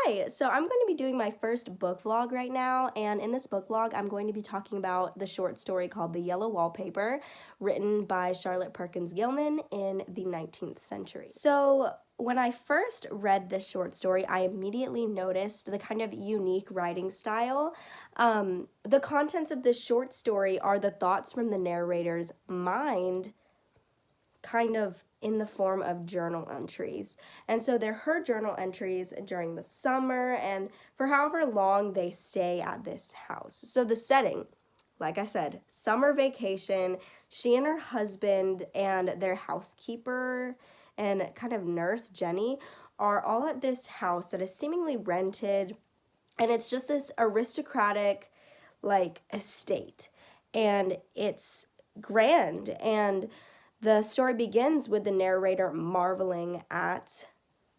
Hi, so I'm going to be doing my first book vlog right now, and in this book vlog I'm going to be talking about the short story called The Yellow Wallpaper, written by Charlotte Perkins Gilman in the 19th century. So when I first read this short story, I immediately noticed the kind of unique writing style. The contents of this short story are the thoughts from the narrator's mind, kind of in the form of journal entries. And so they're her journal entries during the summer and for however long they stay at this house. So the setting, like I said, summer vacation, she and her husband and their housekeeper and kind of nurse, Jenny, are all at this house that is seemingly rented, and it's just this aristocratic, like, estate. And it's grand, and the story begins with the narrator marveling at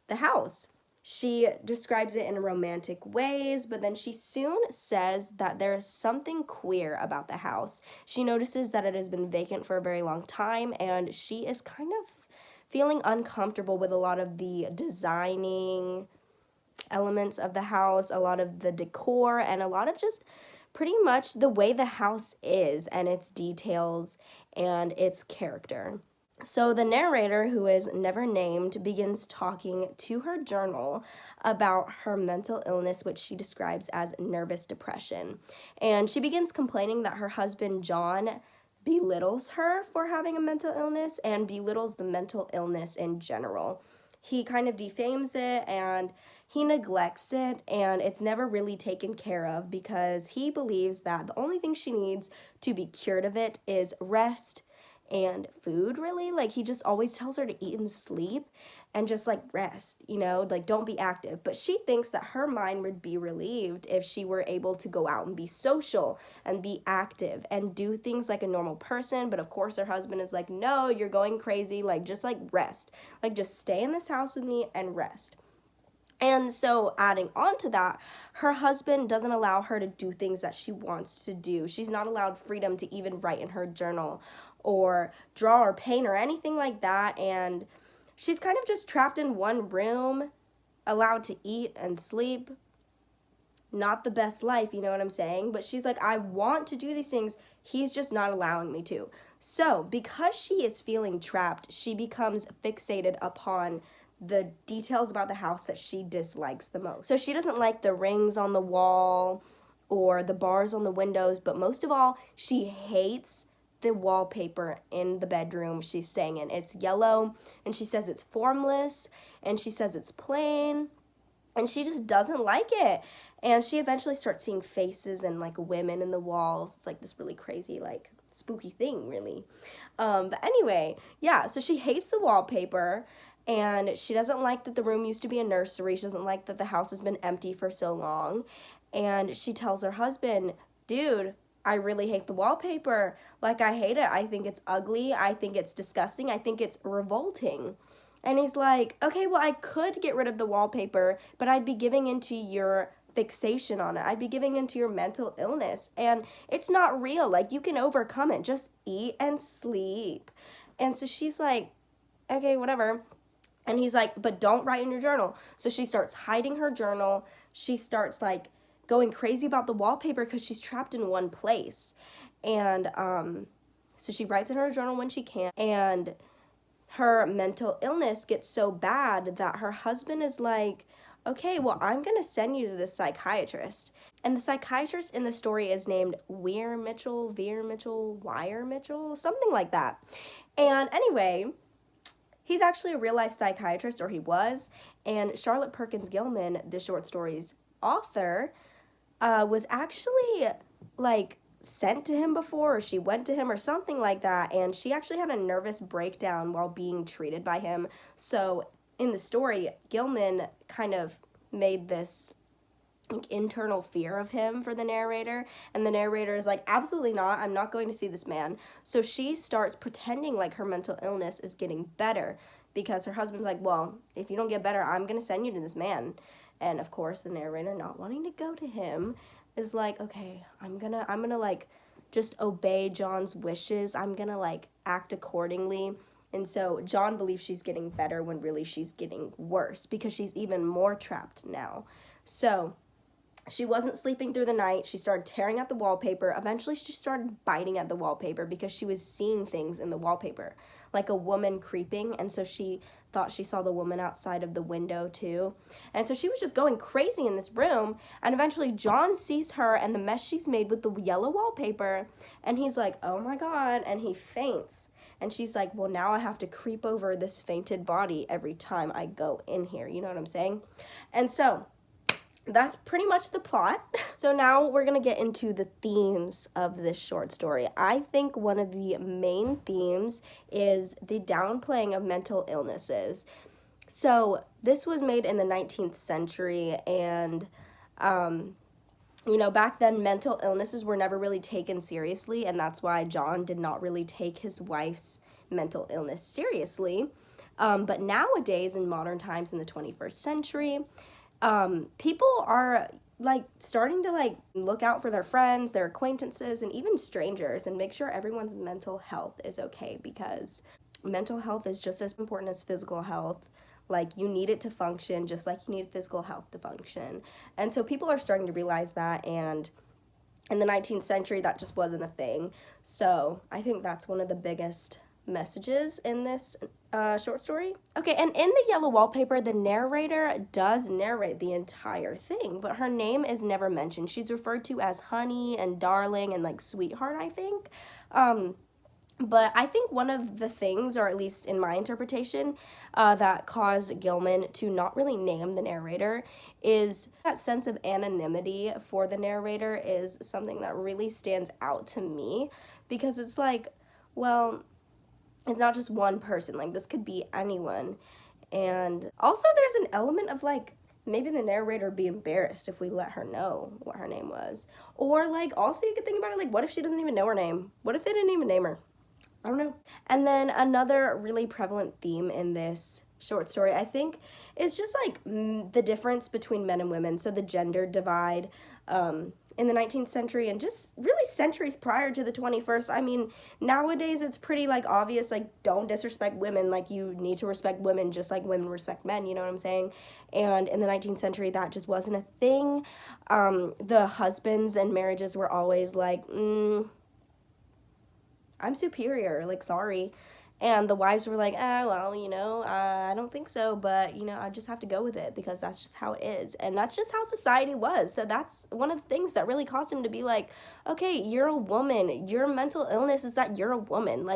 the house. She describes it in romantic ways, but then she soon says that there is something queer about the house. She notices that it has been vacant for a very long time, and she is kind of feeling uncomfortable with a lot of the designing elements of the house, a lot of the decor, and a lot of just pretty much the way the house is and its details and its character. So the narrator, who is never named, begins talking to her journal about her mental illness, which she describes as nervous depression. And she begins complaining that her husband, John, belittles her for having a mental illness and belittles the mental illness in general. He kind of defames it and he neglects it, and it's never really taken care of because he believes that the only thing she needs to be cured of it is rest and food, really. Like, he just always tells her to eat and sleep and just like rest, like don't be active. But she thinks that her mind would be relieved if she were able to go out and be social and be active and do things like a normal person. But of course her husband is like, no, you're going crazy, like just like rest, like just stay in this house with me and rest. And so adding on to that, her husband doesn't allow her to do things that she wants to do. She's not allowed freedom to even write in her journal or draw or paint or anything like that. And she's kind of just trapped in one room, allowed to eat and sleep. Not the best life, you know what I'm saying? But she's like, I want to do these things. He's just not allowing me to. So because she is feeling trapped, she becomes fixated upon the details about the house that she dislikes the most. So she doesn't like the rings on the wall or the bars on the windows, but most of all, she hates the wallpaper in the bedroom she's staying in. It's yellow, and she says it's formless, and she says it's plain, and she just doesn't like it. And she eventually starts seeing faces and like women in the walls. It's like this really crazy, like spooky thing, really. But anyway, yeah, so she hates the wallpaper, and she doesn't like that the room used to be a nursery. She doesn't like that the house has been empty for so long. And she tells her husband, dude, I really hate the wallpaper. Like, I hate it. I think it's ugly. I think it's disgusting. I think it's revolting. And he's like, okay, well, I could get rid of the wallpaper, but I'd be giving into your fixation on it. I'd be giving into your mental illness. And it's not real. Like, you can overcome it. Just eat and sleep. And so she's like, okay, whatever. And he's like, but don't write in your journal. So she starts hiding her journal. She starts like going crazy about the wallpaper because she's trapped in one place. And so she writes in her journal when she can. And her mental illness gets so bad that her husband is like, okay, well, I'm going to send you to the psychiatrist. And the psychiatrist in the story is named Wire Mitchell, something like that. And anyway, he's actually a real-life psychiatrist, or he was, and Charlotte Perkins Gilman, the short story's author, was actually, like, sent to him before, or she went to him or something like that, and she actually had a nervous breakdown while being treated by him. So in the story, Gilman kind of made this internal fear of him for the narrator, and the narrator is like, absolutely not, I'm not going to see this man. So she starts pretending like her mental illness is getting better because her husband's like, well, if you don't get better, I'm gonna send you to this man. And of course the narrator, not wanting to go to him, is like, okay, I'm gonna like just obey John's wishes. I'm gonna like act accordingly. And so John believes she's getting better when really she's getting worse because she's even more trapped now. So she wasn't sleeping through the night. She started tearing at the wallpaper. Eventually, she started biting at the wallpaper because she was seeing things in the wallpaper, like a woman creeping. And so she thought she saw the woman outside of the window, too. And so she was just going crazy in this room. And eventually, John sees her and the mess she's made with the yellow wallpaper. And he's like, oh, my God. And he faints. And she's like, well, now I have to creep over this fainted body every time I go in here. You know what I'm saying? And so that's pretty much the plot. So now we're gonna get into the themes of this short story. I think one of the main themes is the downplaying of mental illnesses. So this was made in the 19th century, and back then mental illnesses were never really taken seriously, and that's why John did not really take his wife's mental illness seriously. But nowadays, in modern times, in the 21st century, people are starting to look out for their friends, their acquaintances, and even strangers, and make sure everyone's mental health is okay, because mental health is just as important as physical health. You need it to function just like you need physical health to function. And so people are starting to realize that, and in the 19th century that just wasn't a thing. So I think that's one of the biggest messages in this short story. Okay, and in the Yellow Wallpaper, the narrator does narrate the entire thing, but her name is never mentioned. She's referred to as Honey and Darling and Sweetheart, I think. But I think one of the things, or at least in my interpretation, that caused Gilman to not really name the narrator is that sense of anonymity for the narrator is something that really stands out to me, because it's well, it's not just one person. This could be anyone. And also there's an element of maybe the narrator would be embarrassed if we let her know what her name was. Or also you could think about it, what if she doesn't even know her name? What if they didn't even name her? I don't know. And then another really prevalent theme in this short story, I think, is just the difference between men and women. So the gender divide in the 19th century, and just really centuries prior to the 21st. I mean, nowadays it's pretty obvious, don't disrespect women. You need to respect women just like women respect men, you know what I'm saying? And in the 19th century, that just wasn't a thing. The husbands and marriages were always I'm superior, sorry. And the wives were well, I don't think so, but, I just have to go with it because that's just how it is. And that's just how society was. So that's one of the things that really caused him to be okay, you're a woman. Your mental illness is that you're a woman.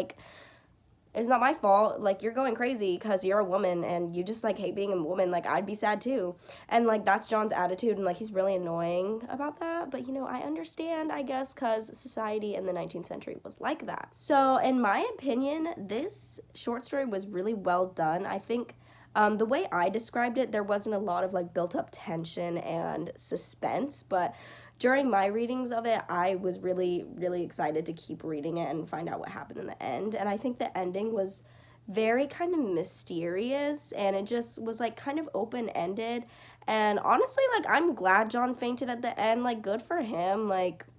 It's not my fault. You're going crazy because you're a woman and you just hate being a woman. I'd be sad too. And that's John's attitude, and he's really annoying about that. But I understand, I guess, because society in the 19th century was like that. So in my opinion, this short story was really well done. I think the way I described it, there wasn't a lot of built up tension and suspense, but during my readings of it, I was really, really excited to keep reading it and find out what happened in the end. And I think the ending was very kind of mysterious, and it just was kind of open-ended. And honestly, I'm glad John fainted at the end. Good for him.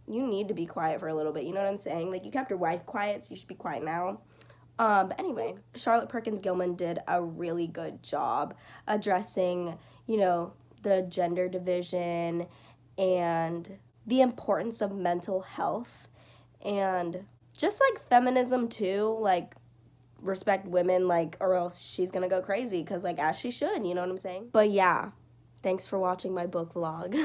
You need to be quiet for a little bit, you know what I'm saying? You kept your wife quiet, so you should be quiet now. But anyway, Charlotte Perkins Gilman did a really good job addressing, the gender division and the importance of mental health, and just feminism too, respect women, or else she's gonna go crazy, because as she should, you know what I'm saying? But yeah, thanks for watching my book vlog.